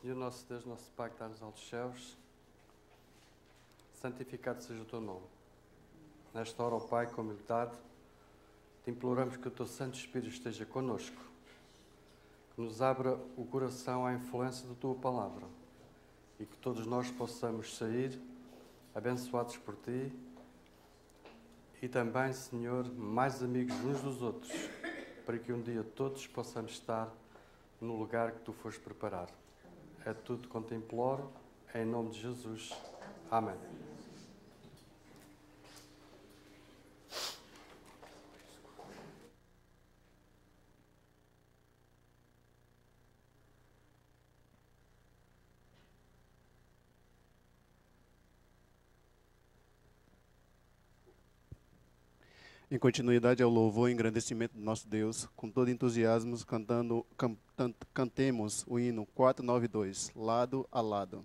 Senhor nosso Deus, nosso Pai que está nos altos céus, santificado seja o teu nome. Nesta hora, ó Pai, com humildade, te imploramos que o teu Santo Espírito esteja connosco, que nos abra o coração à influência da tua palavra e que todos nós possamos sair abençoados por ti e também, Senhor, mais amigos uns dos outros, para que um dia todos possamos estar no lugar que tu foste preparar. É tudo quanto te imploro, em nome de Jesus. Amém. Em continuidade ao louvor e engrandecimento do nosso Deus, com todo entusiasmo, cantemos o hino 492, Lado a Lado.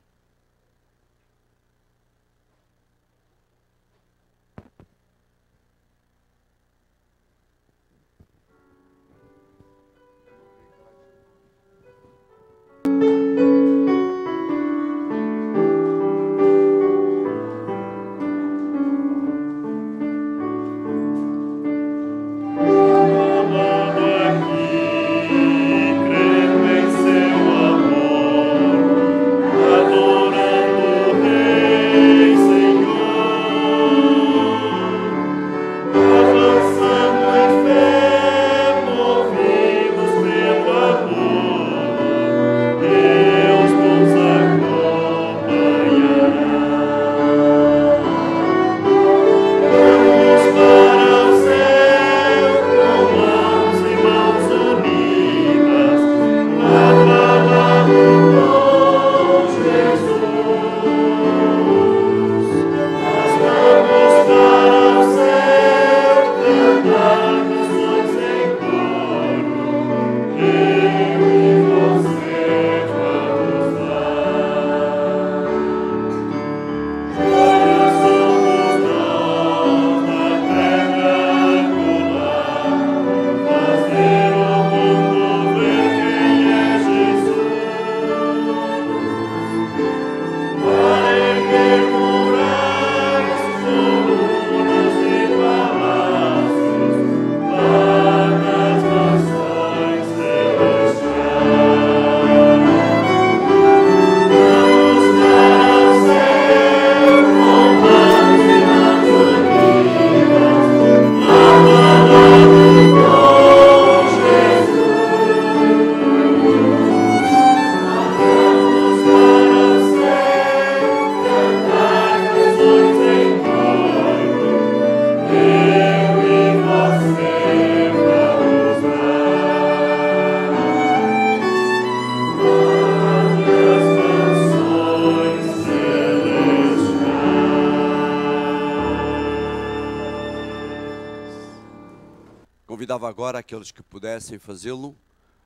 Convidava agora aqueles que pudessem fazê-lo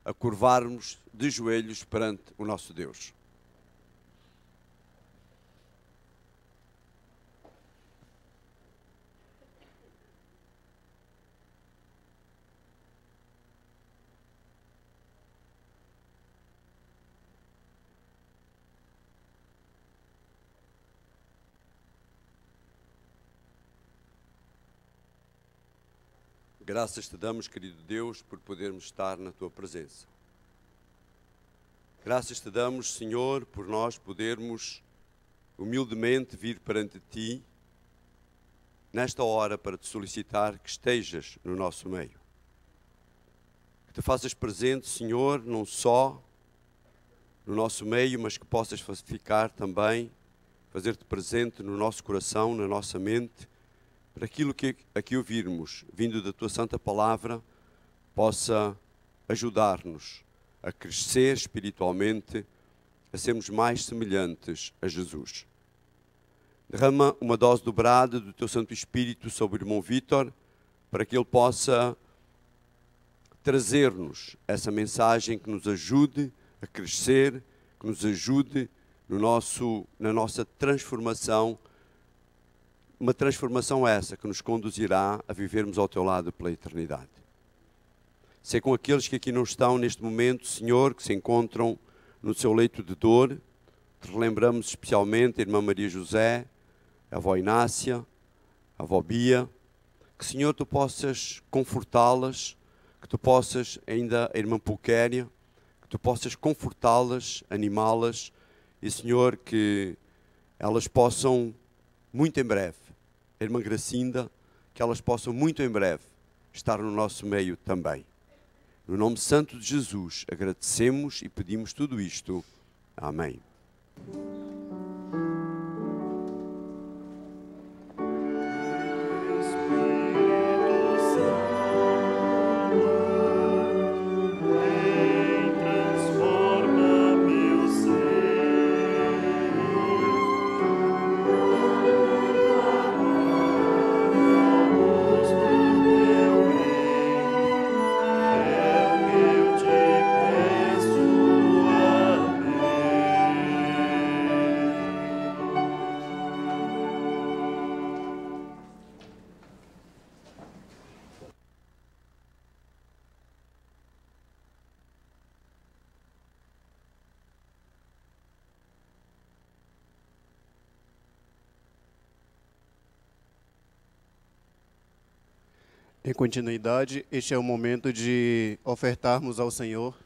a curvarmos de joelhos perante o nosso Deus. Graças te damos, querido Deus, por podermos estar na tua presença. Graças te damos, Senhor, por nós podermos humildemente vir perante ti nesta hora para te solicitar que estejas no nosso meio. Que te faças presente, Senhor, não só no nosso meio, mas que possas ficar também, fazer-te presente no nosso coração, na nossa mente, para aquilo que aqui ouvirmos, vindo da tua santa palavra, possa ajudar-nos a crescer espiritualmente, a sermos mais semelhantes a Jesus. Derrama uma dose dobrada do teu Santo Espírito sobre o irmão Vítor, para que ele possa trazer-nos essa mensagem que nos ajude a crescer, que nos ajude na nossa transformação. Uma transformação essa que nos conduzirá a vivermos ao teu lado pela eternidade. Sei com aqueles que aqui não estão neste momento, Senhor, que se encontram no seu leito de dor. Te relembramos especialmente a irmã Maria José, a avó Inácia, a avó Bia. Que, Senhor, tu possas confortá-las, que tu possas, ainda a irmã Pulquéria, que tu possas confortá-las, animá-las, e, Senhor, que elas possam, muito em breve, a irmã Gracinda, que elas possam, muito em breve, estar no nosso meio também. No nome santo de Jesus, agradecemos e pedimos tudo isto. Amém. Em continuidade, este é o momento de ofertarmos ao Senhor,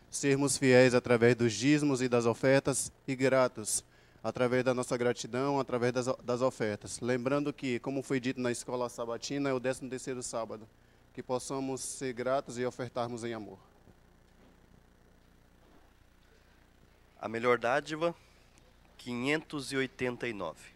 sermos fiéis através dos dízimos e das ofertas e gratos, através da nossa gratidão, através das ofertas. Lembrando que, como foi dito na escola sabatina, é o 13º sábado, que possamos ser gratos e ofertarmos em amor. A melhor dádiva, 589.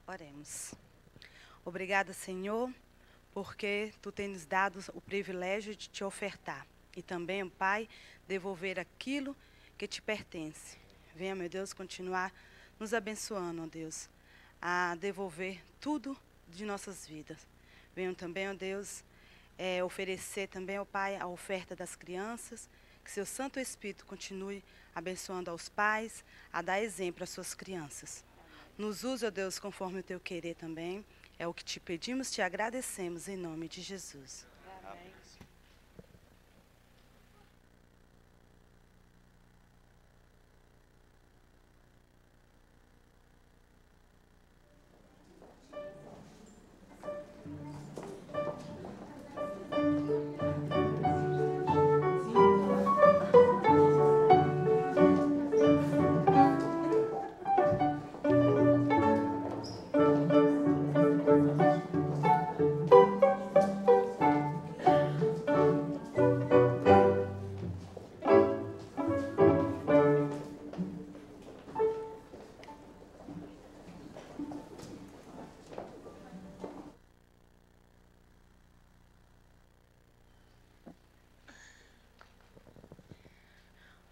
Oremos. Obrigada, Senhor, porque Tu tens nos dado o privilégio de Te ofertar. E também, Pai, devolver aquilo que Te pertence. Venha, meu Deus, continuar nos abençoando, ó Deus, a devolver tudo de nossas vidas. Venham também, ó Deus, oferecer também, ó Pai, a oferta das crianças. Que Seu Santo Espírito continue abençoando aos pais, a dar exemplo às suas crianças. Nos use, ó Deus, conforme o Teu querer também. É o que Te pedimos, Te agradecemos, em nome de Jesus. Amém.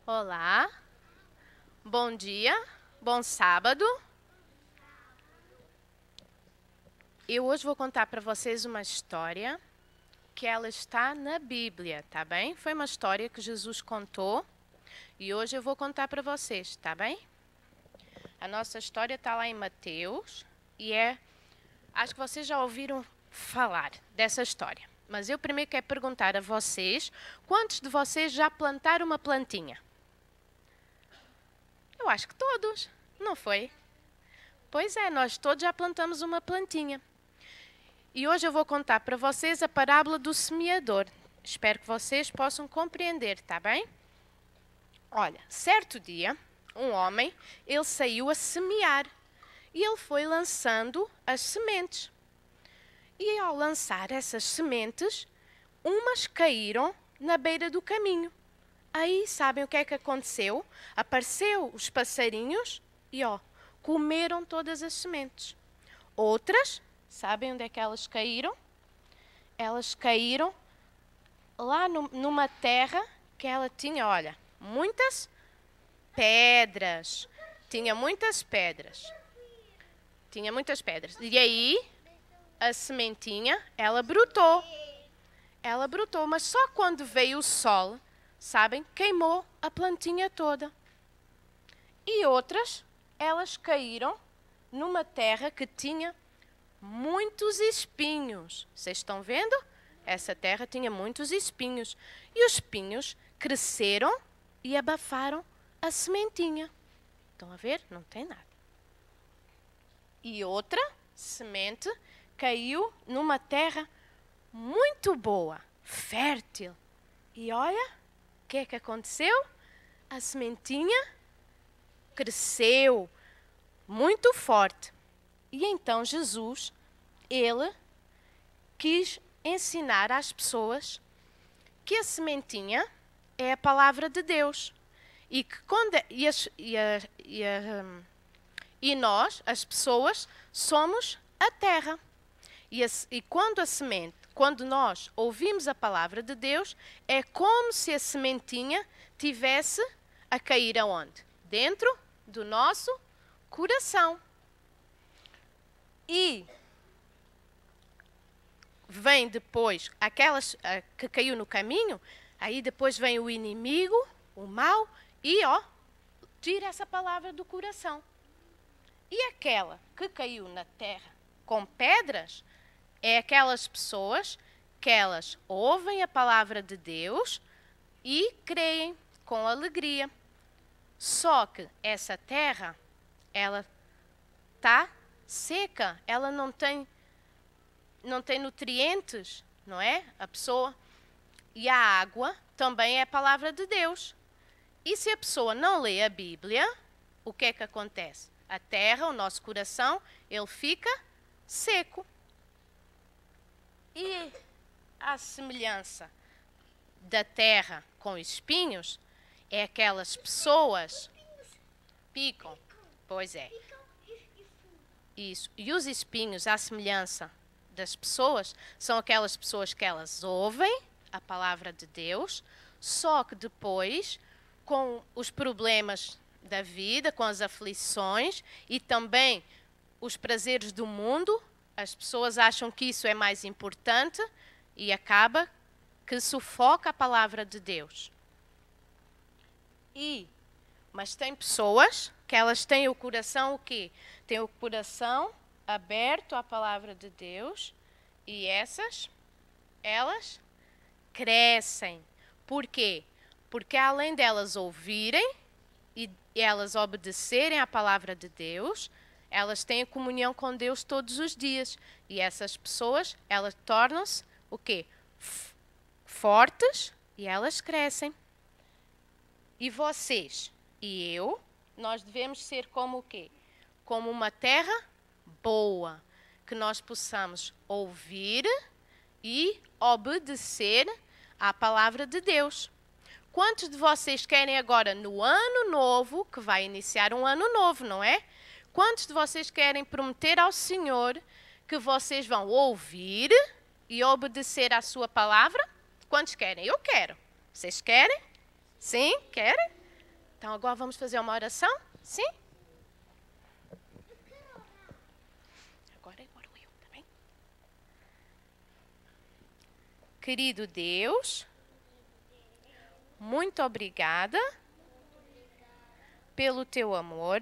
Olá, bom dia, bom sábado. Eu hoje vou contar para vocês uma história que ela está na Bíblia, tá bem? Foi uma história que Jesus contou e hoje eu vou contar para vocês, tá bem? A nossa história está lá em Mateus e acho que vocês já ouviram falar dessa história. Mas eu primeiro quero perguntar a vocês, quantos de vocês já plantaram uma plantinha? Eu acho que todos, não foi? Pois é, nós todos já plantamos uma plantinha. E hoje eu vou contar para vocês a parábola do semeador. Espero que vocês possam compreender, tá bem? Olha, certo dia, um homem, ele saiu a semear. E ele foi lançando as sementes. E ao lançar essas sementes, umas caíram na beira do caminho. Aí, sabem o que é que aconteceu? Apareceu os passarinhos e, comeram todas as sementes. Outras, sabem onde é que elas caíram? Elas caíram lá numa terra que ela tinha, olha, muitas pedras. Tinha muitas pedras. E aí, a sementinha, ela brotou. Mas só quando veio o sol, sabem, queimou a plantinha toda. E outras, elas caíram numa terra que tinha muitos espinhos. Vocês estão vendo? Essa terra tinha muitos espinhos. E os espinhos cresceram e abafaram a sementinha. Estão a ver? Não tem nada. E outra semente caiu numa terra muito boa, fértil. E olha, o que é que aconteceu? A sementinha cresceu muito forte. E então Jesus, ele quis ensinar às pessoas que a sementinha é a palavra de Deus. E que e nós, as pessoas, somos a terra. E quando nós ouvimos a palavra de Deus, é como se a sementinha tivesse a cair aonde? Dentro do nosso coração. E vem depois aquelas que caiu no caminho, aí depois vem o inimigo, o mal, e tira essa palavra do coração. E aquela que caiu na terra com pedras é aquelas pessoas que elas ouvem a palavra de Deus e creem com alegria. Só que essa terra, ela está seca, ela não tem nutrientes, não é? A pessoa. E a água também é a palavra de Deus. E se a pessoa não lê a Bíblia, o que é que acontece? A terra, o nosso coração, ele fica seco. E a semelhança da terra com espinhos é aquelas pessoas picam. Pois é. Isso. E os espinhos, à semelhança das pessoas, são aquelas pessoas que elas ouvem a palavra de Deus, só que depois, com os problemas da vida, com as aflições e também os prazeres do mundo, as pessoas acham que isso é mais importante e acaba que sufoca a palavra de Deus. Mas tem pessoas que elas têm o coração o quê? Têm o coração aberto à palavra de Deus e elas crescem. Por quê? Porque além delas ouvirem e elas obedecerem à palavra de Deus, elas têm comunhão com Deus todos os dias. E essas pessoas, elas tornam-se o quê? Fortes e elas crescem. E vocês e eu, nós devemos ser como o quê? Como uma terra boa, que nós possamos ouvir e obedecer à palavra de Deus. Quantos de vocês querem agora, no ano novo, que vai iniciar um ano novo, não é? Quantos de vocês querem prometer ao Senhor que vocês vão ouvir e obedecer à sua palavra? Quantos querem? Eu quero. Vocês querem? Sim? Querem? Então agora vamos fazer uma oração? Sim? Agora oro eu, tá bem? Querido Deus, muito obrigada pelo teu amor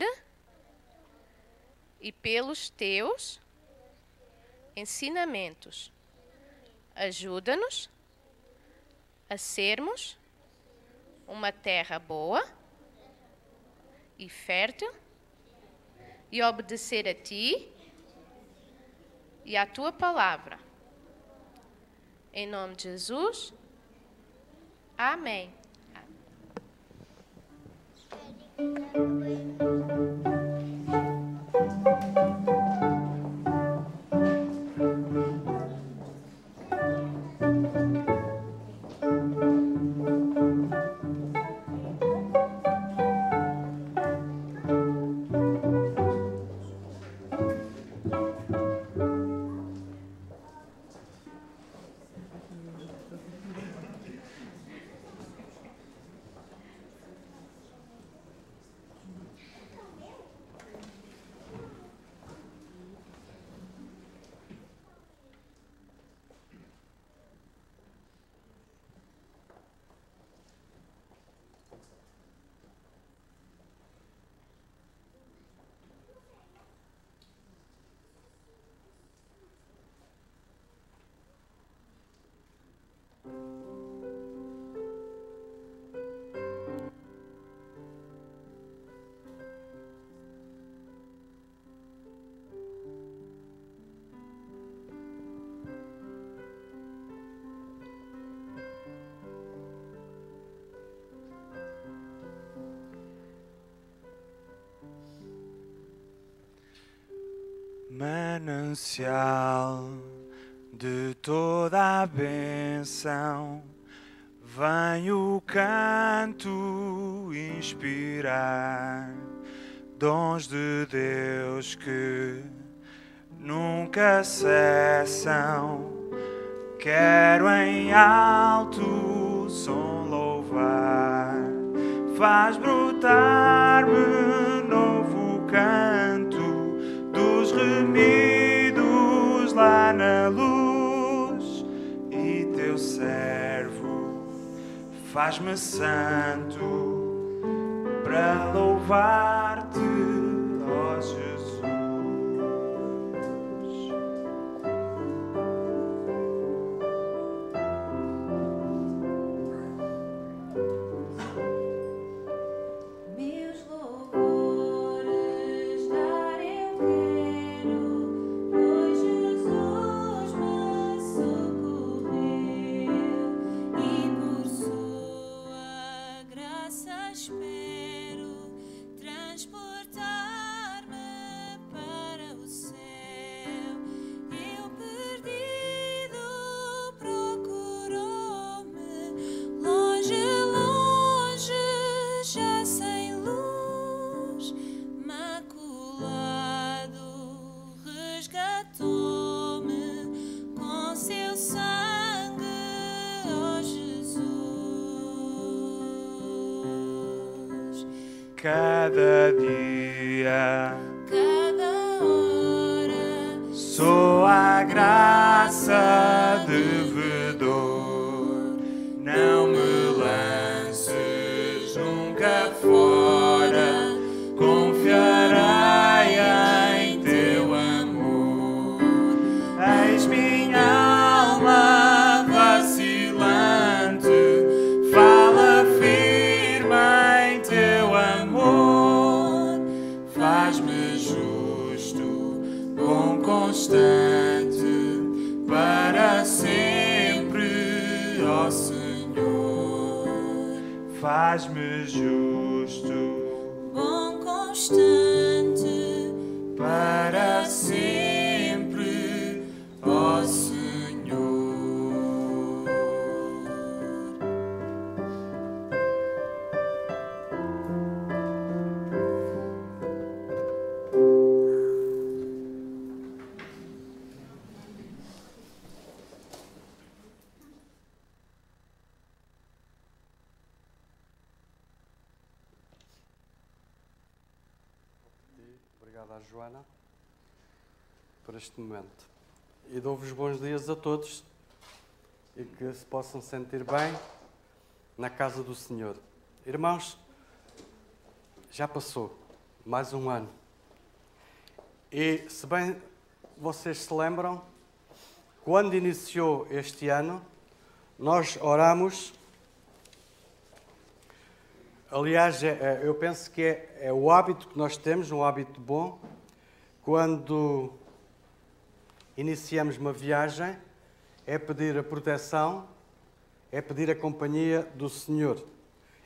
e pelos teus ensinamentos. Ajuda-nos a sermos uma terra boa e fértil e obedecer a ti e à tua palavra. Em nome de Jesus. Amém. Manancial de toda a bênção, vem o canto inspirar dons de Deus que nunca cessam. Quero em alto som louvar, faz brotar-me novo canto dos remidos lá na luz, e teu servo faz-me santo para louvar-te, ó Jesus. Cada dia, cada hora, sou a graça devedor. Não me lances nunca fora, confiarei em teu amor. Eis minha alma vacilante, fala firme em teu amor. Faz-me justo, bom, constante, para sempre, ó Senhor. Faz-me justo, bom, constante, para sempre, ó Senhor. Obrigado à Joana por este momento. E dou-vos bons dias a todos e que se possam sentir bem na casa do Senhor. Irmãos, já passou mais um ano. E, se bem vocês se lembram, quando iniciou este ano, nós oramos. Aliás, eu penso que é o hábito que nós temos, um hábito bom, quando iniciamos uma viagem, é pedir a proteção, é pedir a companhia do Senhor.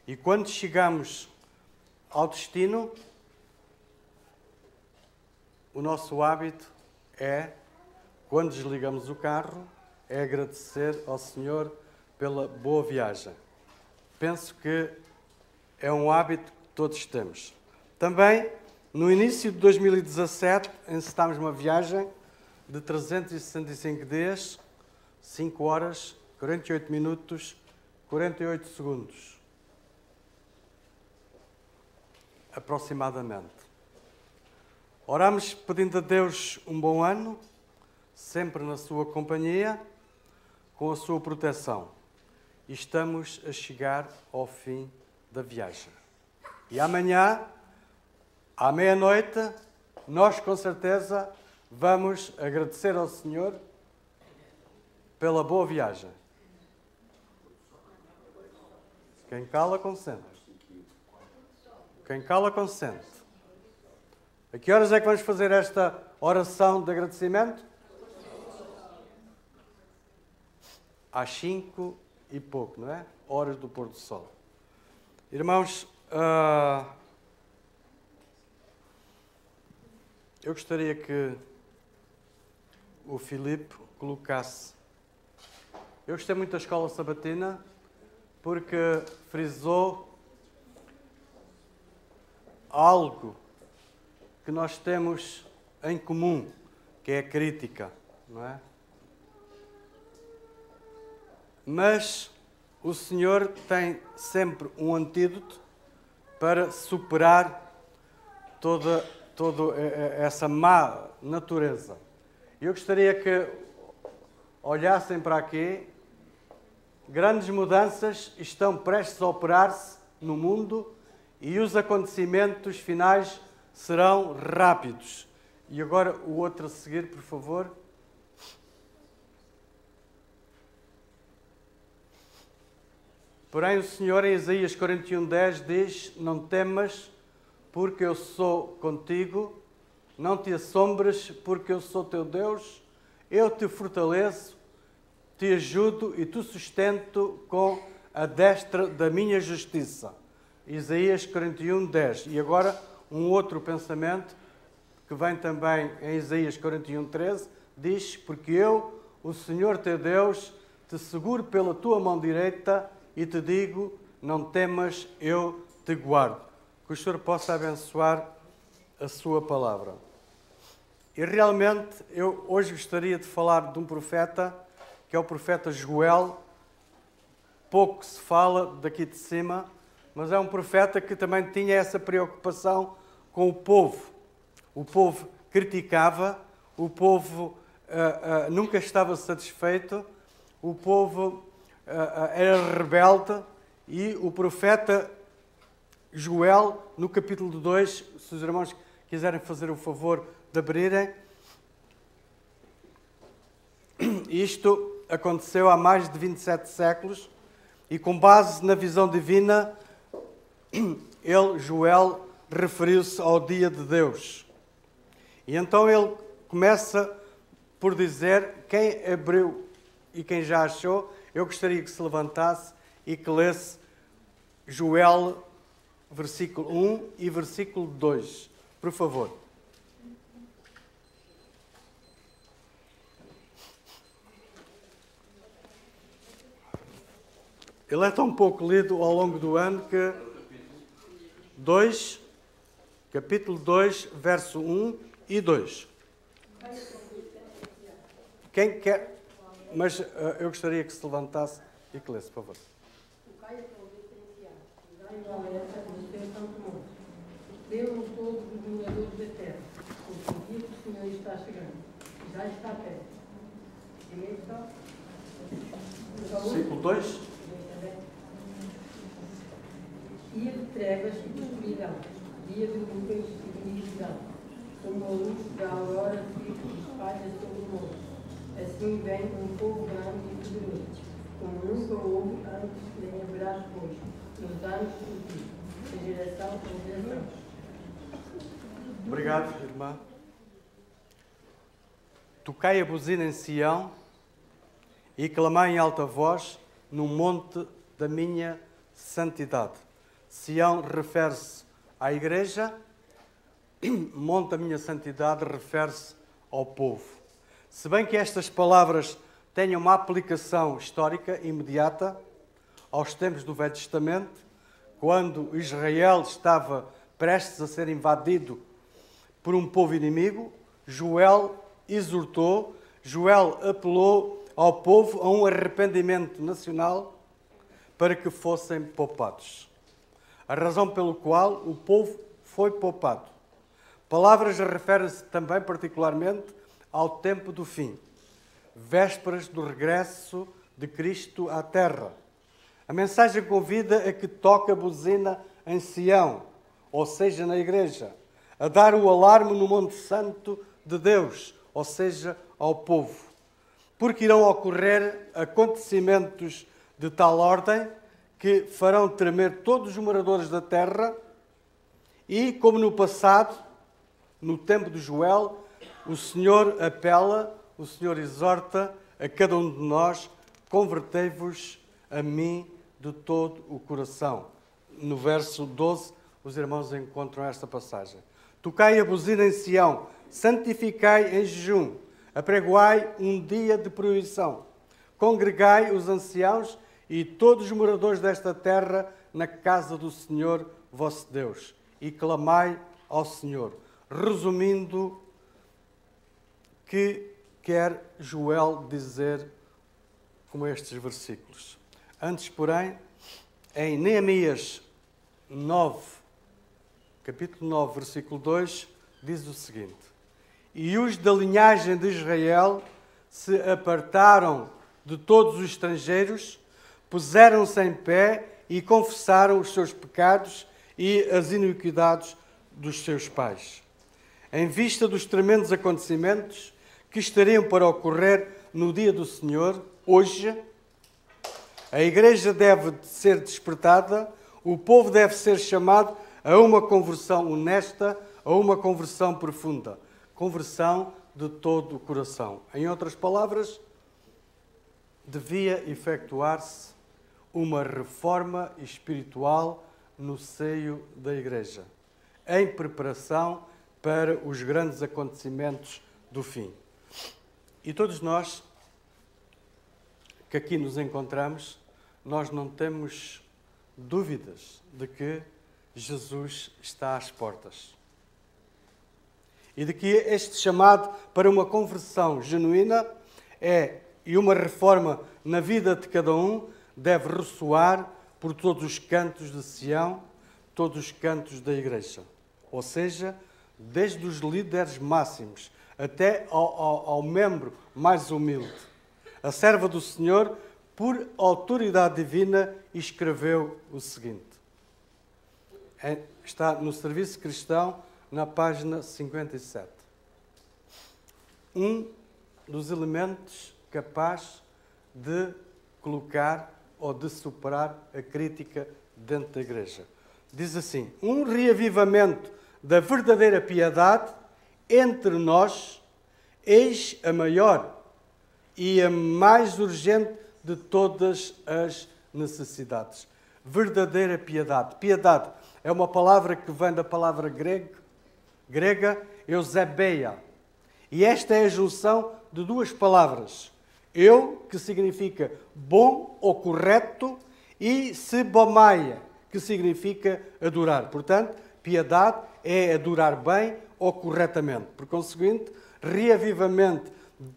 E quando chegamos ao destino, o nosso hábito é, quando desligamos o carro, é agradecer ao Senhor pela boa viagem. Penso que é um hábito que todos temos. Também, no início de 2017, encetámos uma viagem de 365 dias, 5 horas, 48 minutos, 48 segundos. Aproximadamente. Oramos pedindo a Deus um bom ano, sempre na sua companhia, com a sua proteção. E estamos a chegar ao fim da viagem. E amanhã, à meia-noite, nós com certeza vamos agradecer ao Senhor pela boa viagem. Quem cala, consente. Quem cala, consente. A que horas é que vamos fazer esta oração de agradecimento? Às 5 e pouco, não é? Horas do pôr do sol. Irmãos, eu gostaria que o Filipe colocasse. Eu gostei muito da escola sabatina porque frisou algo que nós temos em comum, que é a crítica, não é? Mas o Senhor tem sempre um antídoto para superar toda essa má natureza. Eu gostaria que olhassem para aqui. Grandes mudanças estão prestes a operar-se no mundo e os acontecimentos finais serão rápidos. E agora o outro a seguir, por favor. Porém, o Senhor, em Isaías 41:10, diz: não temas, porque eu sou contigo, não te assombres, porque eu sou teu Deus, eu te fortaleço, te ajudo e te sustento com a destra da minha justiça. Isaías 41:10. E agora um outro pensamento, que vem também em Isaías 41:13, diz: porque eu, o Senhor teu Deus, te seguro pela tua mão direita e te digo, não temas, eu te guardo. Que o Senhor possa abençoar a sua palavra. E realmente, eu hoje gostaria de falar de um profeta, que é o profeta Joel. Pouco se fala daqui de cima, mas é um profeta que também tinha essa preocupação com o povo. O povo criticava, o povo nunca estava satisfeito, o povo era rebelde, e o profeta Joel, no capítulo 2, se os irmãos quiserem fazer o favor de abrirem, isto aconteceu há mais de 27 séculos, e com base na visão divina, Joel, referiu-se ao dia de Deus. E então ele começa por dizer, quem abriu e quem já achou, eu gostaria que se levantasse e que lesse Joel, versículo 1 e versículo 2. Por favor. Ele é tão pouco lido ao longo do ano que capítulo 2, verso 1 e 2. Quem quer... Mas eu gostaria que se levantasse e que lesse, por favor. O Caio talvez tenha enviado. Deus todo dos vingadores eternos. está chegando. Já está perto. Direito, então. Versículo 2. Dia de trevas e de escuridão, dia de nuvens e de iniquidão, como a luz da aurora que se espalha sobre o mundo. Assim vem um povo grande e poderoso, como nunca houve antes nem haverá depois, nos anos do fim, de geração em geração. Obrigado, irmã. Tocai a buzina em Sião e clamai em alta voz no monte da minha santidade. Sião refere-se à igreja, monte da minha santidade refere-se ao povo. Se bem que estas palavras tenham uma aplicação histórica imediata aos tempos do Velho Testamento, quando Israel estava prestes a ser invadido por um povo inimigo, Joel exortou, Joel apelou ao povo a um arrependimento nacional para que fossem poupados. A razão pelo qual o povo foi poupado. Palavras referem-se também particularmente ao tempo do fim, vésperas do regresso de Cristo à terra. A mensagem convida a que toque a buzina em Sião, ou seja, na igreja, a dar o alarme no Monte Santo de Deus, ou seja, ao povo. Porque irão ocorrer acontecimentos de tal ordem que farão tremer todos os moradores da terra e, como no passado, no tempo de Joel, o Senhor apela, o Senhor exorta a cada um de nós: convertei-vos a mim de todo o coração. No verso 12, os irmãos encontram esta passagem. Tocai a buzina em Sião, santificai em jejum, apregoai um dia de proibição, congregai os anciãos e todos os moradores desta terra na casa do Senhor vosso Deus, e clamai ao Senhor. Resumindo, que quer Joel dizer com estes versículos? Antes, porém, em Neemias 9, capítulo 9, versículo 2, diz o seguinte: E os da linhagem de Israel se apartaram de todos os estrangeiros, puseram-se em pé e confessaram os seus pecados e as iniquidades dos seus pais. Em vista dos tremendos acontecimentos que estariam para ocorrer no dia do Senhor, hoje, a igreja deve ser despertada, o povo deve ser chamado a uma conversão honesta, a uma conversão profunda, conversão de todo o coração. Em outras palavras, devia efetuar-se uma reforma espiritual no seio da igreja, em preparação para os grandes acontecimentos do fim. E todos nós que aqui nos encontramos, nós não temos dúvidas de que Jesus está às portas. E de que este chamado para uma conversão genuína e uma reforma na vida de cada um deve ressoar por todos os cantos de Sião, todos os cantos da igreja. Ou seja, desde os líderes máximos até ao membro mais humilde. A serva do Senhor, por autoridade divina, escreveu o seguinte. Está no Serviço Cristão, na página 57. Um dos elementos capaz de colocar ou de superar a crítica dentro da igreja. Diz assim: um reavivamento da verdadeira piedade entre nós, eis a maior e a mais urgente de todas as necessidades. Verdadeira piedade. Piedade é uma palavra que vem da palavra grega eusebeia. E esta é a junção de duas palavras. Eu, que significa bom ou correto, e sebomaia, que significa adorar. Portanto, piedade é adorar bem ou corretamente. Por conseguinte, reavivamento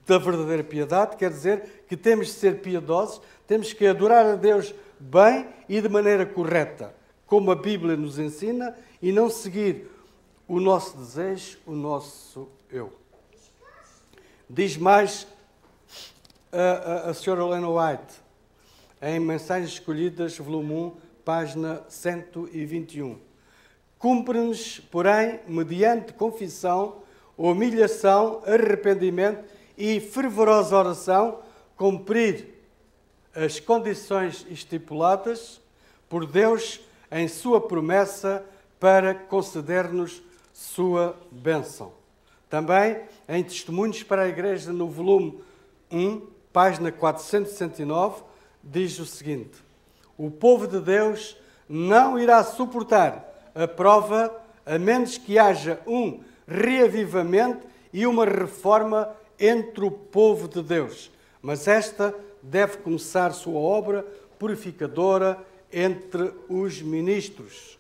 da verdadeira piedade quer dizer que temos de ser piedosos, temos que adorar a Deus bem e de maneira correta, como a Bíblia nos ensina, e não seguir o nosso desejo, o nosso eu. Diz mais a Sra. Ellen White, em Mensagens Escolhidas, volume 1, página 121. Cumpre-nos, porém, mediante confissão, humilhação, arrependimento e fervorosa oração, cumprir as condições estipuladas por Deus em sua promessa para conceder-nos sua bênção. Também em Testemunhos para a Igreja, no volume 1, página 469, diz o seguinte: o povo de Deus não irá suportar a prova a menos que haja um reavivamento e uma reforma entre o povo de Deus. Mas esta deve começar sua obra purificadora entre os ministros.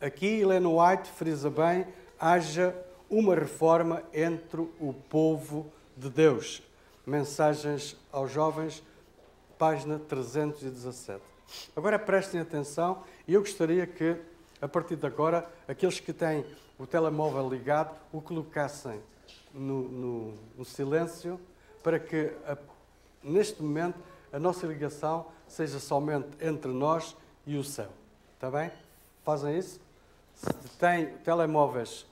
Aqui, Ellen White frisa bem, haja uma reforma entre o povo de Deus. Mensagens aos Jovens, página 317. Agora prestem atenção e eu gostaria que, a partir de agora, aqueles que têm o telemóvel ligado o colocassem no silêncio para que, neste momento, a nossa ligação seja somente entre nós e o céu. Está bem? Fazem isso? Se têm telemóveis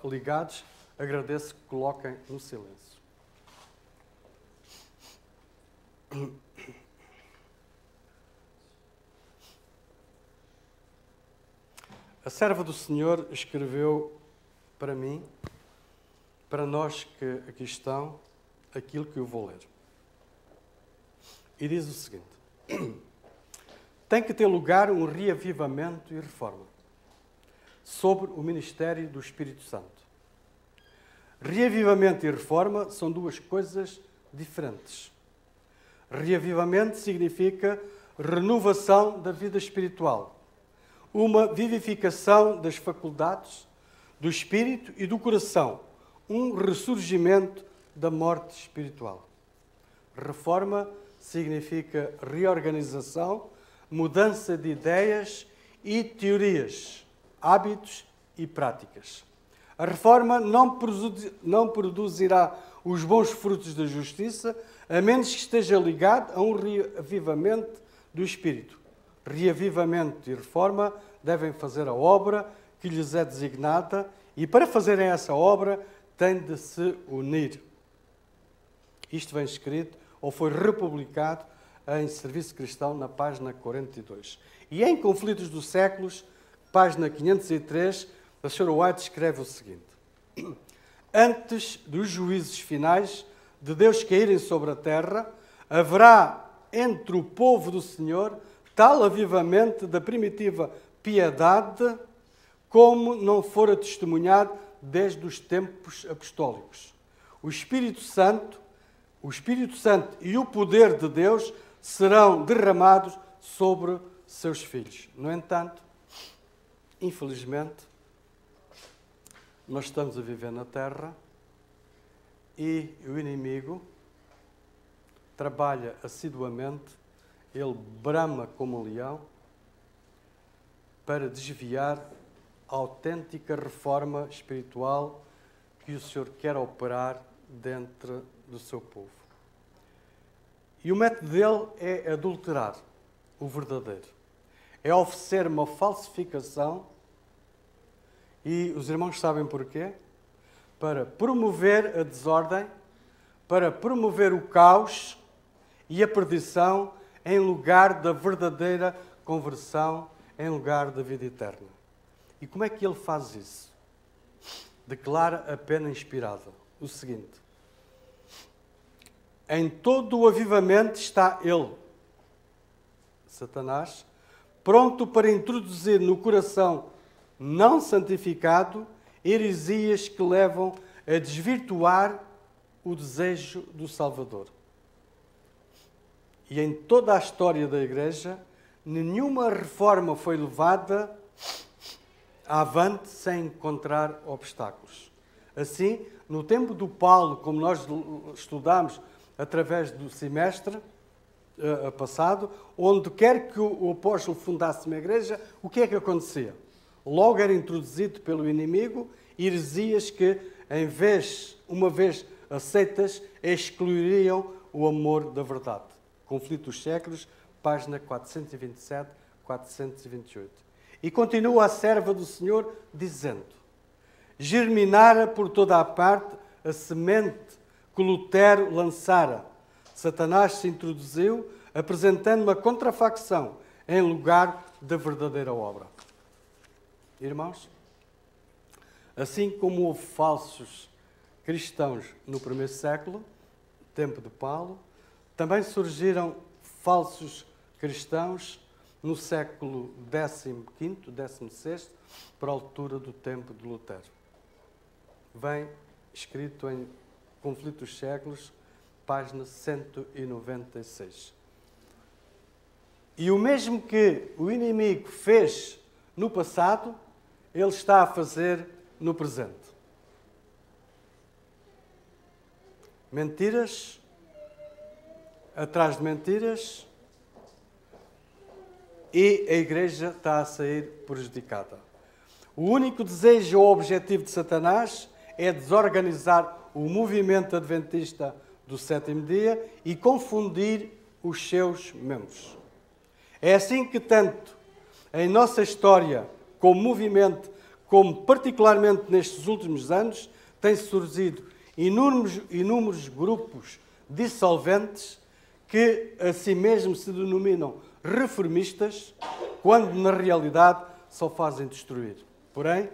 ligados, agradeço que coloquem no silêncio. A serva do Senhor escreveu para mim, para nós que aqui estão, aquilo que eu vou ler. E diz o seguinte: tem que ter lugar um reavivamento e reforma sobre o ministério do Espírito Santo. Reavivamento e reforma são duas coisas diferentes. Reavivamento significa renovação da vida espiritual, uma vivificação das faculdades, do espírito e do coração, um ressurgimento da morte espiritual. Reforma significa reorganização, mudança de ideias e teorias, hábitos e práticas. A reforma não produzirá os bons frutos da justiça, a menos que esteja ligado a um reavivamento do espírito. Reavivamento e reforma devem fazer a obra que lhes é designada e, para fazerem essa obra, têm de se unir. Isto vem escrito ou foi republicado em Serviço Cristão, na página 42. E em Conflitos dos Séculos, página 503, a Sra. White escreve o seguinte: antes dos juízos finais de Deus caírem sobre a terra, haverá entre o povo do Senhor tal avivamento da primitiva piedade como não fora testemunhado desde os tempos apostólicos. O Espírito Santo e o poder de Deus serão derramados sobre seus filhos. No entanto, infelizmente, nós estamos a viver na terra e o inimigo trabalha assiduamente, ele brama como um leão para desviar a autêntica reforma espiritual que o Senhor quer operar dentro do seu povo. E o método dele é adulterar o verdadeiro. É oferecer uma falsificação. E os irmãos sabem porquê? Para promover a desordem, para promover o caos e a perdição em lugar da verdadeira conversão, em lugar da vida eterna. E como é que ele faz isso? Declara a pena inspirada o seguinte: em todo o avivamento está ele, Satanás, pronto para introduzir no coração não santificado heresias que levam a desvirtuar o desejo do Salvador. E em toda a história da Igreja, nenhuma reforma foi levada avante sem encontrar obstáculos. Assim, no tempo do Paulo, como nós estudamos através do semestre passado, onde quer que o apóstolo fundasse uma igreja, o que é que acontecia? Logo era introduzido pelo inimigo heresias que, uma vez aceitas, excluiriam o amor da verdade. Conflito dos Séculos, página 427, 428. E continua a serva do Senhor dizendo: germinara por toda a parte a semente que Lutero lançara. Satanás se introduziu, apresentando uma contrafacção em lugar da verdadeira obra. Irmãos, assim como houve falsos cristãos no primeiro século, tempo de Paulo, também surgiram falsos cristãos no século XV, XVI, por altura do tempo de Lutero. Vem escrito em Conflito dos Séculos, página 196. E o mesmo que o inimigo fez no passado, ele está a fazer no presente. Mentiras, atrás de mentiras, e a Igreja está a sair prejudicada. O único desejo ou objetivo de Satanás é desorganizar o movimento adventista do sétimo dia e confundir os seus membros. É assim que tanto em nossa história, como movimento, como particularmente nestes últimos anos, têm surgido inúmeros grupos dissolventes que a si mesmos se denominam reformistas, quando na realidade só fazem destruir. Porém,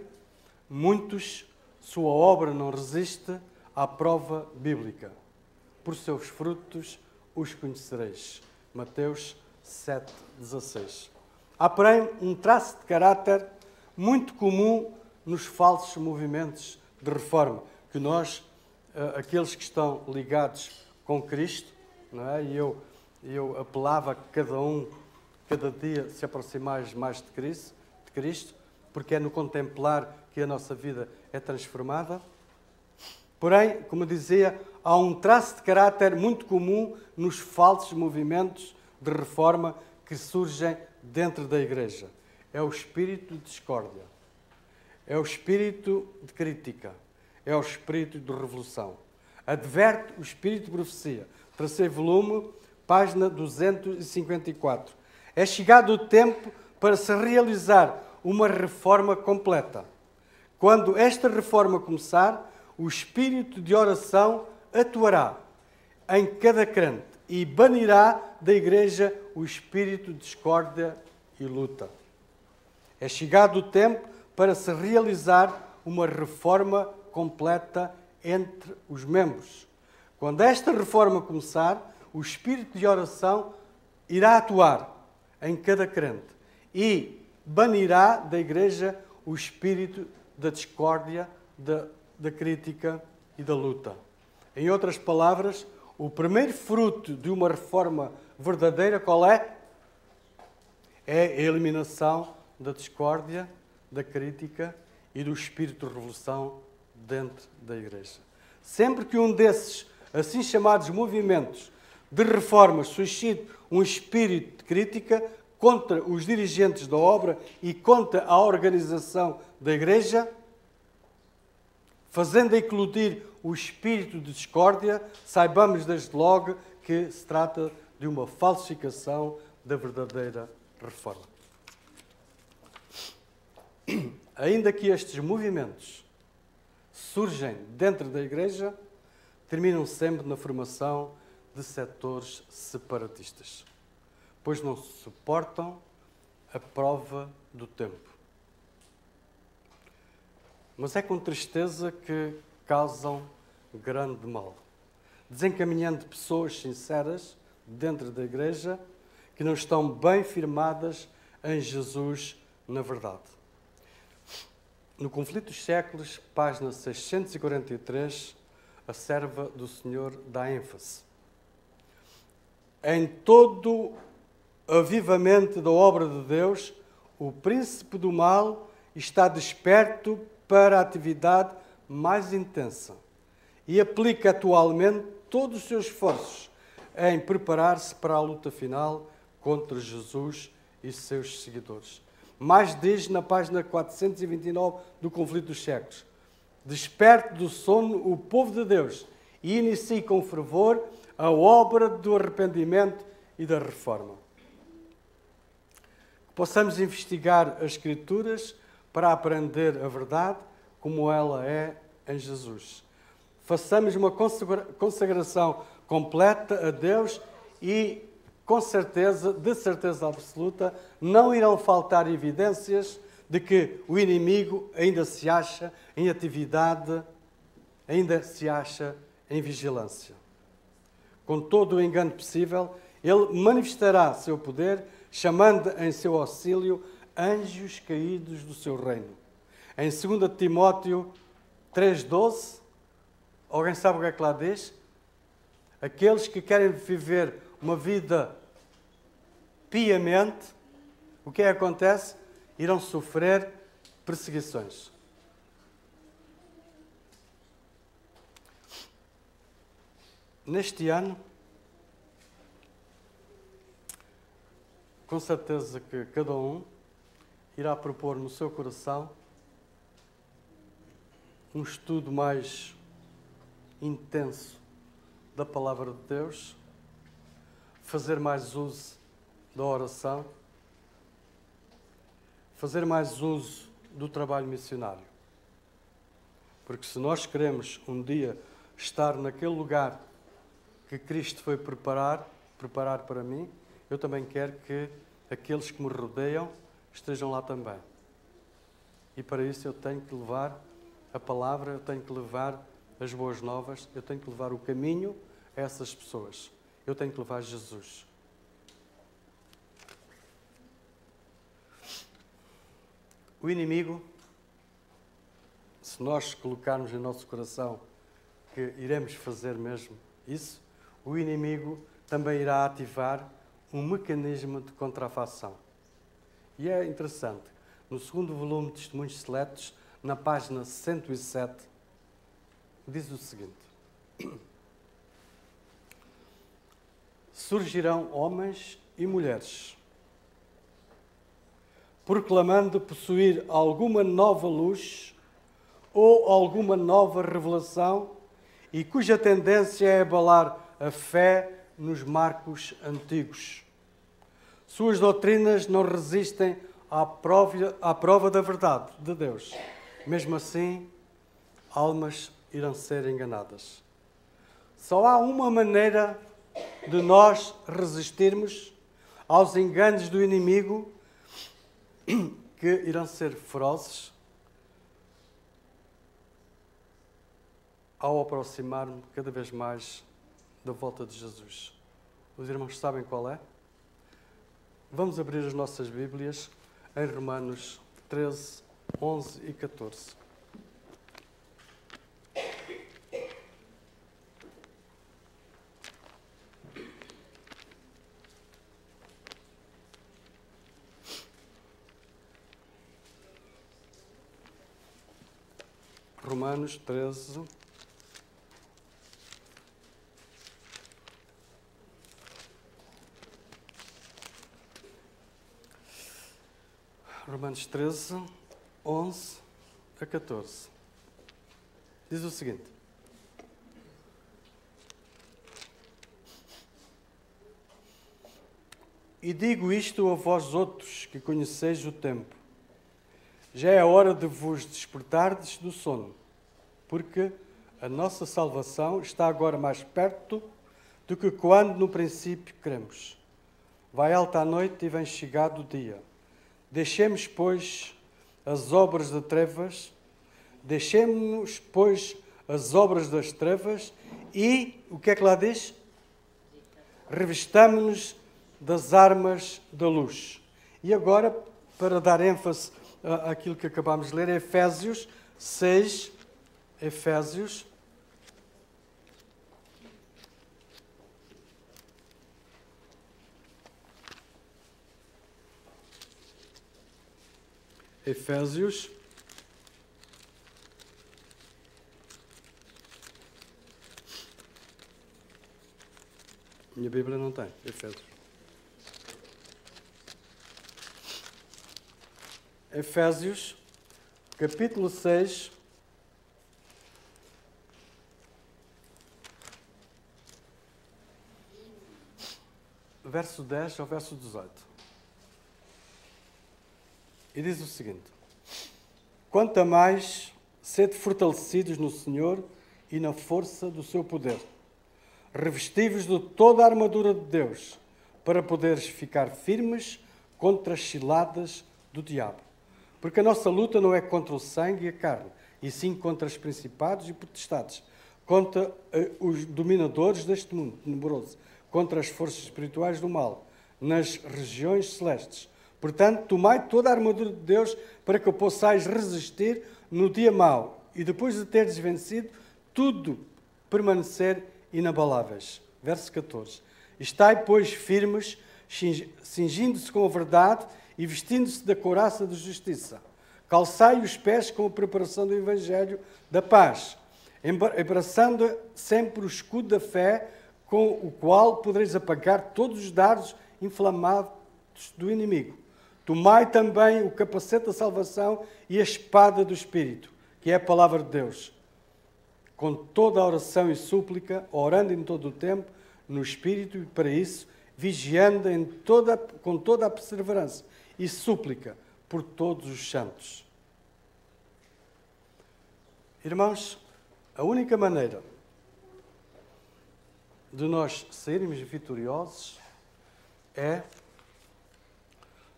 sua obra não resiste à prova bíblica. Por seus frutos os conhecereis. Mateus 7,16. Há, porém, um traço de caráter muito comum nos falsos movimentos de reforma, que nós, aqueles que estão ligados com Cristo, não é? E eu apelava a que cada dia se aproximasse mais de Cristo, porque é no contemplar que a nossa vida é transformada. Porém, como dizia, há um traço de caráter muito comum nos falsos movimentos de reforma que surgem dentro da Igreja. É o espírito de discórdia, é o espírito de crítica, é o espírito de revolução. Adverte o espírito de profecia. Terceiro volume, página 254. É chegado o tempo para se realizar uma reforma completa. Quando esta reforma começar, o espírito de oração atuará em cada crente e banirá da Igreja o espírito de discórdia e luta. É chegado o tempo para se realizar uma reforma completa entre os membros. Quando esta reforma começar, o espírito de oração irá atuar em cada crente e banirá da Igreja o espírito da discórdia, da crítica e da luta. Em outras palavras, o primeiro fruto de uma reforma verdadeira, qual é? É a eliminação da discórdia, da crítica e do espírito de revolução dentro da Igreja. Sempre que um desses assim chamados movimentos de reforma suscite um espírito de crítica contra os dirigentes da obra e contra a organização da Igreja, fazendo eclodir o espírito de discórdia, saibamos desde logo que se trata de uma falsificação da verdadeira reforma. Ainda que estes movimentos surgem dentro da Igreja, terminam sempre na formação de setores separatistas, pois não suportam a prova do tempo. Mas é com tristeza que causam grande mal, desencaminhando pessoas sinceras dentro da Igreja que não estão bem firmadas em Jesus na verdade. No Conflito dos Séculos, página 643, a serva do Senhor dá ênfase. Em todo avivamento da obra de Deus, o príncipe do mal está desperto para a atividade mais intensa e aplica atualmente todos os seus esforços em preparar-se para a luta final contra Jesus e seus seguidores. Mais diz na página 429 do Conflito dos Séculos: desperte do sono o povo de Deus e inicie com fervor a obra do arrependimento e da reforma. Que possamos investigar as Escrituras para aprender a verdade como ela é em Jesus. Façamos uma consagração completa a Deus e, com certeza, de certeza absoluta, não irão faltar evidências de que o inimigo ainda se acha em atividade, ainda se acha em vigilância. Com todo o engano possível, ele manifestará seu poder, chamando em seu auxílio anjos caídos do seu reino. Em 2 Timóteo 3,12, alguém sabe o que é que lá diz? Aqueles que querem viver uma vida piamente, o que acontece? Irão sofrer perseguições. Neste ano, com certeza que cada um irá propor no seu coração um estudo mais intenso da Palavra de Deus, fazer mais uso da oração, fazer mais uso do trabalho missionário. Porque se nós queremos um dia estar naquele lugar que Cristo foi preparar para mim, eu também quero que aqueles que me rodeiam estejam lá também. E para isso eu tenho que levar a palavra, eu tenho que levar as boas novas, eu tenho que levar o caminho a essas pessoas. Eu tenho que levar Jesus. O inimigo, se nós colocarmos em nosso coração que iremos fazer mesmo isso, o inimigo também irá ativar um mecanismo de contrafação. E é interessante, no segundo volume de Testemunhos Seletos, na página 107, diz o seguinte: surgirão homens e mulheres, proclamando possuir alguma nova luz ou alguma nova revelação e cuja tendência é abalar a fé nos marcos antigos. Suas doutrinas não resistem à prova da verdade de Deus. Mesmo assim, almas irão ser enganadas. Só há uma maneira de nós resistirmos aos enganos do inimigo, que irão ser ferozes, ao aproximar-me cada vez mais da volta de Jesus. Os irmãos sabem qual é? Vamos abrir as nossas Bíblias em Romanos 13, 11 e 14. Romanos 13, Romanos 13, 11 a 14. Diz o seguinte: e digo isto a vós outros que conheceis o tempo. Já é a hora de vos despertardes do sono, porque a nossa salvação está agora mais perto do que quando no princípio cremos. Vai alta a noite e vem chegado o dia. Deixemos, pois, as obras de trevas, deixemos, pois, as obras das trevas e, o que é que lá diz? Revistamo-nos das armas da luz. E agora, para dar ênfase àquilo que acabámos de ler, Efésios 6, Efésios 6. Minha Bíblia não tem, Efésios. Efésios, capítulo 6, verso 10 ao verso 18. E diz o seguinte: quanto a mais, sede fortalecidos no Senhor e na força do seu poder. Revesti-vos de toda a armadura de Deus, para poderes ficar firmes contra as ciladas do diabo. Porque a nossa luta não é contra o sangue e a carne, e sim contra os principados e potestades, contra os dominadores deste mundo tenebroso, contra as forças espirituais do mal, nas regiões celestes. Portanto, tomai toda a armadura de Deus para que possais resistir no dia mau e depois de teres vencido, tudo permanecer inabaláveis. Verso 14. Estai, pois, firmes, cingindo-se com a verdade e vestindo-se da couraça de justiça. Calçai os pés com a preparação do Evangelho da paz, abraçando sempre o escudo da fé, com o qual podereis apagar todos os dardos inflamados do inimigo. Tomai também o capacete da salvação e a espada do Espírito, que é a palavra de Deus, com toda a oração e súplica, orando em todo o tempo, no Espírito, e para isso, vigiando com toda a perseverança e súplica por todos os santos. Irmãos, a única maneira de nós sairmos vitoriosos é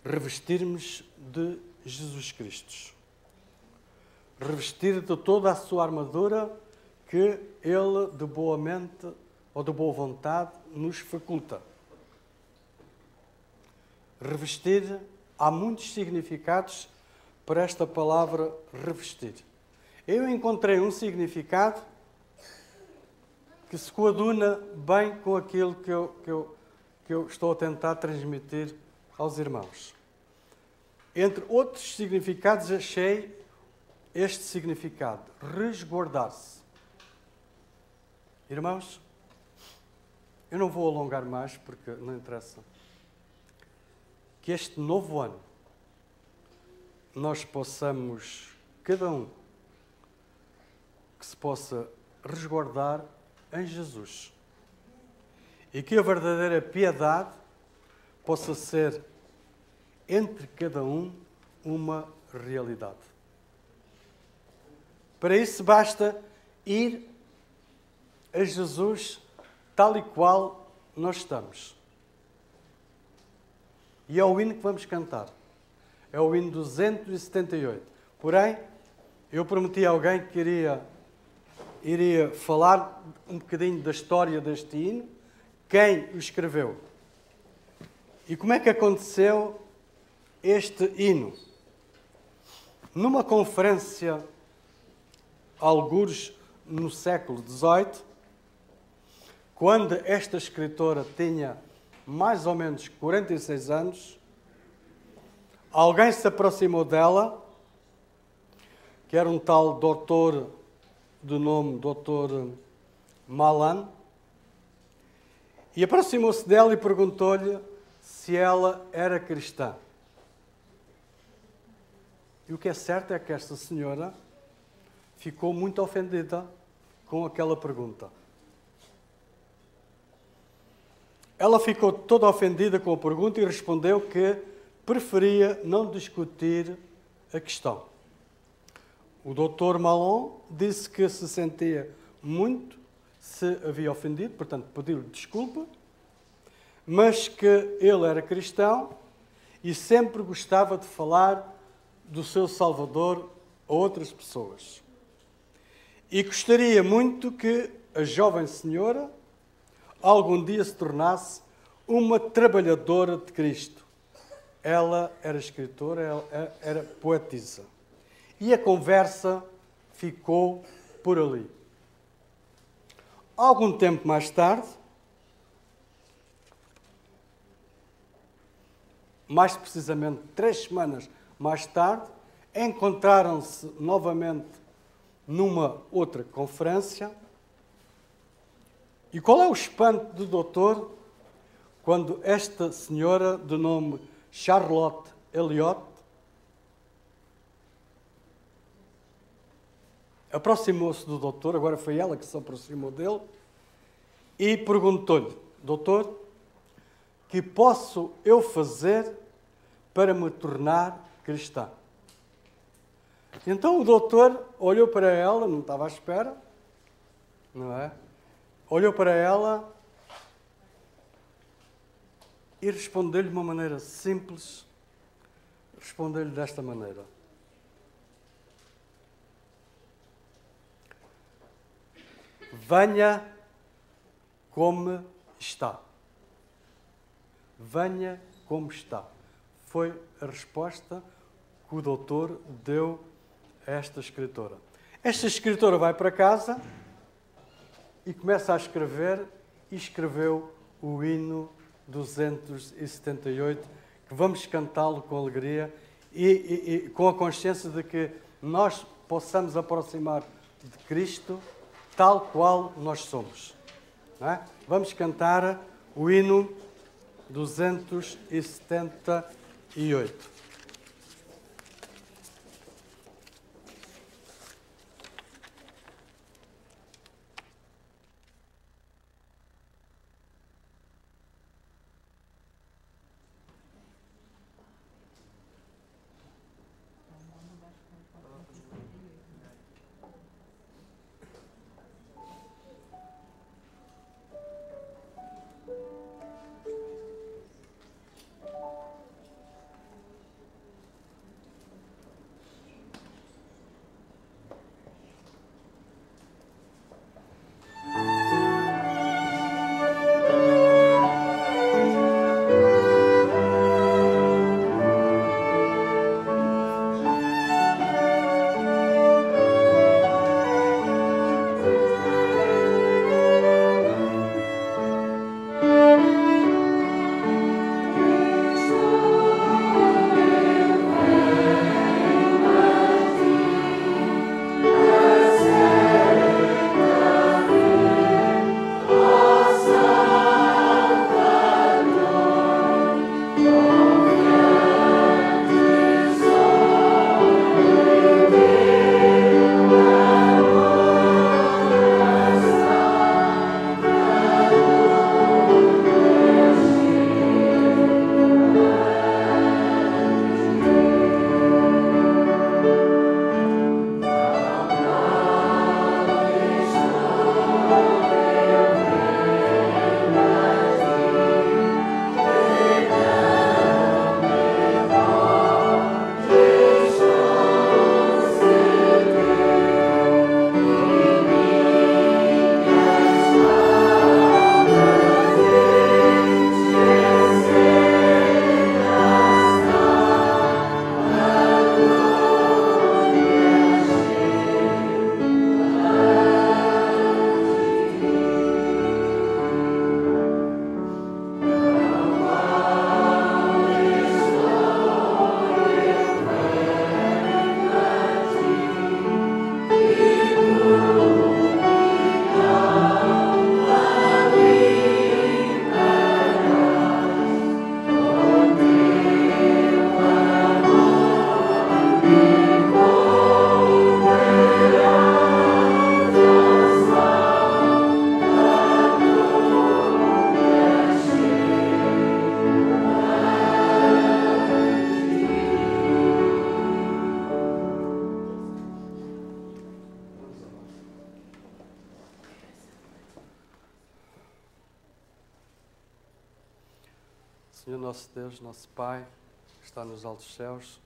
revestirmos de Jesus Cristo. Revestir de toda a sua armadura que Ele, de boa mente ou de boa vontade, nos faculta. Revestir, há muitos significados para esta palavra revestir. Eu encontrei um significado que se coaduna bem com aquilo que eu estou a tentar transmitir aos irmãos. Entre outros significados, achei este significado: resguardar-se. Irmãos, eu não vou alongar mais porque não interessa. Que este novo ano nós possamos, cada um, que se possa resguardar em Jesus. E que a verdadeira piedade possa ser entre cada um uma realidade. Para isso basta ir a Jesus tal e qual nós estamos. E é o hino que vamos cantar. É o hino 278. Porém, eu prometi a alguém que iria falar um bocadinho da história deste hino, quem o escreveu. E como é que aconteceu este hino? Numa conferência, algures no século XVIII, quando esta escritora tinha mais ou menos 46 anos, alguém se aproximou dela, que era um tal doutor de nome Dr. Malan, e aproximou-se dela e perguntou-lhe se ela era cristã. E o que é certo é que esta senhora ficou muito ofendida com aquela pergunta. Ela ficou toda ofendida com a pergunta e respondeu que preferia não discutir a questão. O Dr. Malon disse que se sentia muito, se havia ofendido, portanto pediu-lhe desculpa, mas que ele era cristão e sempre gostava de falar do seu Salvador a outras pessoas. E gostaria muito que a jovem senhora algum dia se tornasse uma trabalhadora de Cristo. Ela era escritora, ela era poetisa. E a conversa ficou por ali. Algum tempo mais tarde, mais precisamente 3 semanas mais tarde, encontraram-se novamente numa outra conferência. E qual é o espanto do doutor quando esta senhora, de nome Charlotte Elliott, aproximou-se do doutor, agora foi ela que se aproximou dele, e perguntou-lhe: doutor, que posso eu fazer para me tornar cristã? Então o doutor olhou para ela, não estava à espera, não é? Olhou para ela e respondeu-lhe de uma maneira simples, respondeu-lhe desta maneira: venha como está. Venha como está. Foi a resposta que o doutor deu a esta escritora. Esta escritora vai para casa e começa a escrever, e escreveu o hino 278, que vamos cantá-lo com alegria e com a consciência de que nós possamos aproximar de Cristo tal qual nós somos. Não é? Vamos cantar o hino 278. Senhor nosso Deus, nosso Pai, que está nos altos céus,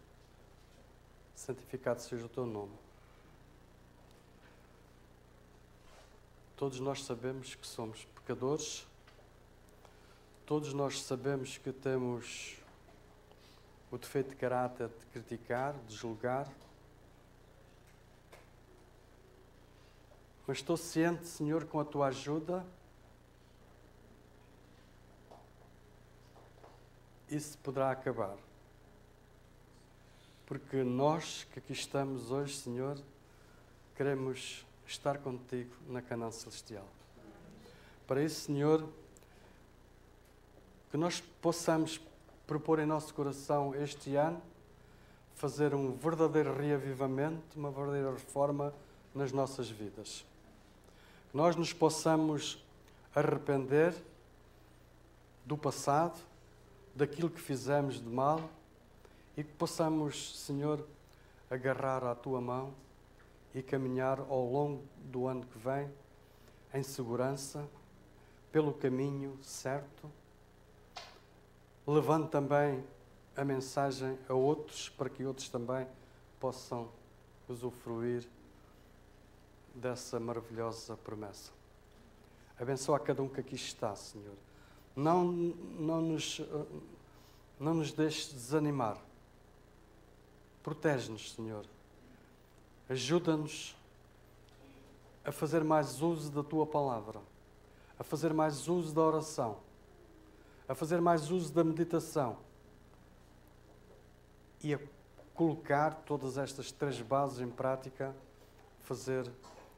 santificado seja o teu nome. Todos nós sabemos que somos pecadores, todos nós sabemos que temos o defeito de caráter de criticar, de julgar, mas estou ciente, Senhor, com a tua ajuda, isso poderá acabar. Porque nós que aqui estamos hoje, Senhor, queremos estar contigo na Canaã Celestial. Para isso, Senhor, que nós possamos propor em nosso coração este ano fazer um verdadeiro reavivamento, uma verdadeira reforma nas nossas vidas. Que nós nos possamos arrepender do passado, daquilo que fizemos de mal e que possamos, Senhor, agarrar à Tua mão e caminhar ao longo do ano que vem em segurança, pelo caminho certo, levando também a mensagem a outros, para que outros também possam usufruir dessa maravilhosa promessa. Abençoa a cada um que aqui está, Senhor. Não nos deixes desanimar. Protege-nos, Senhor. Ajuda-nos a fazer mais uso da Tua palavra, a fazer mais uso da oração, a fazer mais uso da meditação e a colocar todas estas 3 bases em prática,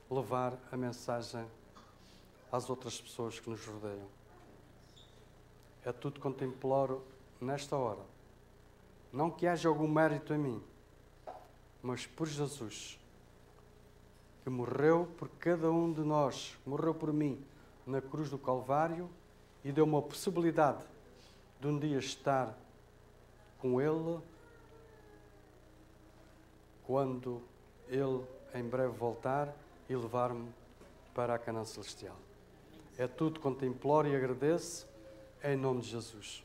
levar a mensagem às outras pessoas que nos rodeiam. É tudo quanto imploro nesta hora. Não que haja algum mérito em mim, mas por Jesus, que morreu por cada um de nós, morreu por mim na cruz do Calvário e deu-me a possibilidade de um dia estar com Ele quando Ele em breve voltar e levar-me para a Canaã Celestial. É tudo quanto imploro e agradeço em nome de Jesus.